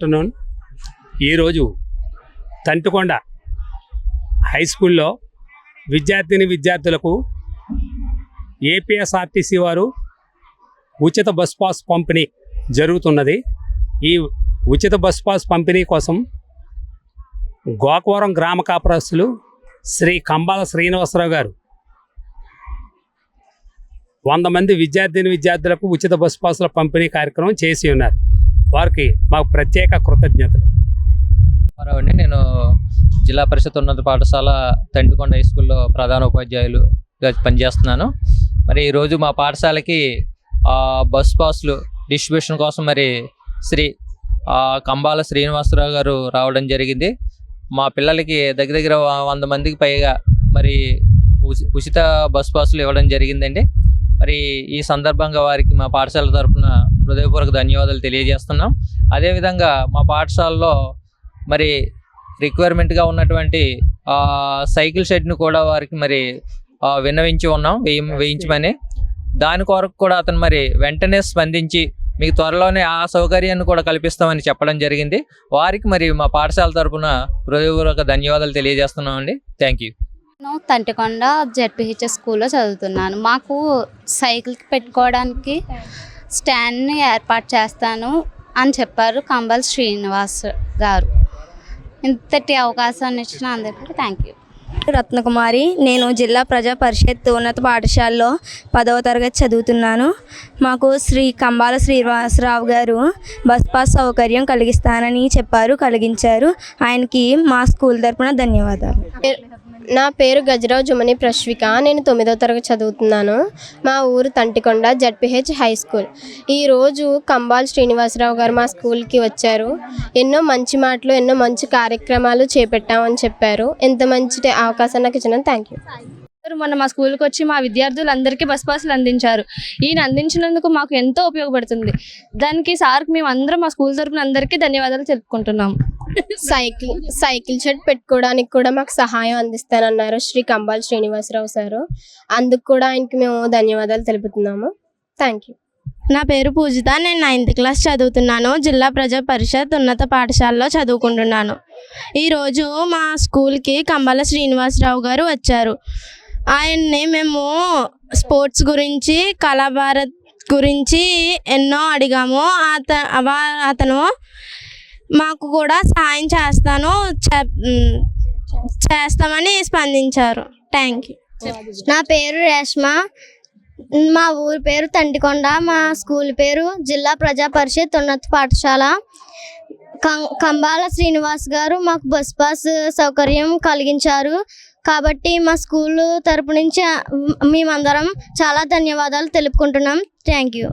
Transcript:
Afternoon. ఈరోజు Tantikonda high స్కూల్లో విద్యార్థులకు ఏపీఎస్ఆర్టీసీ వారు ఉచిత బస్ పాస్ పంపిణీ జరుగుతున్నది. ఈ ఉచిత బస్ పాస్ పంపిణీ కోసం గోకవరం గ్రామ కాపురస్తులు శ్రీ కంబాల శ్రీనివాసరావు గారు 100 మంది విద్యార్థులకు ఉచిత బస్ పాసుల పంపిణీ కార్యక్రమం చేసి ఉన్నారు. వారికి మాకు ప్రత్యేక కృతజ్ఞతలు. నేను జిల్లా పరిషత్ ఉన్నత పాఠశాల తంటికొండ హై స్కూల్లో ప్రధాన ఉపాధ్యాయులుగా పనిచేస్తున్నాను. మరి ఈరోజు మా పాఠశాలకి బస్ పాస్లు డిస్ట్రిబ్యూషన్ కోసం మరి శ్రీ కంబాల శ్రీనివాసరావు గారు రావడం జరిగింది. మా పిల్లలకి దగ్గర 100 మందికి పైగా మరి ఉచిత బస్ పాసులు ఇవ్వడం జరిగిందండి. మరి ఈ సందర్భంగా వారికి మా పాఠశాల తరఫున హృదయపూర్వక ధన్యవాదాలు తెలియజేస్తున్నాం. అదేవిధంగా మా పాఠశాలలో మరి రిక్వైర్మెంట్గా ఉన్నటువంటి సైకిల్ షెడ్ను కూడా వారికి మరి విన్నవించి ఉన్నాం వేయించమని. దాని కొరకు కూడా అతను మరి వెంటనే స్పందించి మీకు త్వరలోనే ఆ సౌకర్యాన్ని కూడా కల్పిస్తామని చెప్పడం జరిగింది. వారికి మరి మా పాఠశాల తరఫున హృదయపూర్వక ధన్యవాదాలు తెలియజేస్తున్నామండి. Thank you. నేను తంటికొండ జెడ్పీహెచ్ఎస్ స్కూల్లో చదువుతున్నాను. మాకు సైకిల్కి పెట్టుకోవడానికి స్టాండ్ని ఏర్పాటు చేస్తాను అని చెప్పారు కంబాల శ్రీనివాస్ గారు. ఇంతటి అవకాశాన్ని ఇచ్చిన అందరికీ థ్యాంక్ యూ. రత్నకుమారి. నేను జిల్లా ప్రజా పరిషత్ ఉన్నత పాఠశాలలో 10వ తరగతి చదువుతున్నాను. మాకు శ్రీ కంబాల శ్రీనివాసరావు గారు బస్ పాస్ సౌకర్యం కలిగిస్తానని చెప్పారు, కలిగించారు. ఆయనకి మా స్కూల్ తరపున ధన్యవాదాలు. నా పేరు గజరావు జుమని ప్రశ్విక. నేను 9వ తరగతి చదువుతున్నాను. మా ఊరు తంటికొండ జెడ్పీహెచ్ హై స్కూల్. ఈరోజు కంబాల శ్రీనివాసరావు గారు మా స్కూల్కి వచ్చారు. ఎన్నో మంచి మాటలు, ఎన్నో మంచి కార్యక్రమాలు చేపట్టామని చెప్పారు. ఎంత మంచి అవకాశం నాకు ఇచ్చిన థ్యాంక్ యూ. మొన్న మా స్కూల్కి వచ్చి మా విద్యార్థులందరికీ బస్ పాసులు అందించారు. ఈయన అందించినందుకు మాకు ఎంతో ఉపయోగపడుతుంది. దానికి సార్కి మేము అందరం మా స్కూల్ తరపున అందరికీ ధన్యవాదాలు తెలుపుకుంటున్నాం. సైకిల్ షెడ్ పెట్టుకోవడానికి కూడా మాకు సహాయం అందిస్తానన్నారు శ్రీ కంబాల శ్రీనివాసరావు సారు. అందుకు కూడా ఆయనకి మేము ధన్యవాదాలు తెలుపుతున్నాము. Thank you. నా పేరు పూజిత. నేను 9th క్లాస్ చదువుతున్నాను. జిల్లా ప్రజా పరిషత్ ఉన్నత పాఠశాలలో చదువుకుంటున్నాను. ఈరోజు మా స్కూల్కి కంబాల శ్రీనివాసరావు గారు వచ్చారు. ఆయన్ని మేము స్పోర్ట్స్ గురించి, కళాభారత్ గురించి ఎన్నో అడిగాము. అతను మాకు కూడా సహాయం చేస్తామని స్పందించారు. Thank you. నా పేరు రేష్మ. మా ఊరి పేరు తంటికొండ. మా స్కూల్ పేరు జిల్లా ప్రజా పరిషత్ ఉన్నత పాఠశాల. కంబాల శ్రీనివాస్ గారు మాకు బస్ పాస్ సౌకర్యం కలిగించారు. కాబట్టి మా స్కూల్ తరపు నుంచి మేమందరం చాలా ధన్యవాదాలు తెలుపుకుంటున్నాం. Thank you.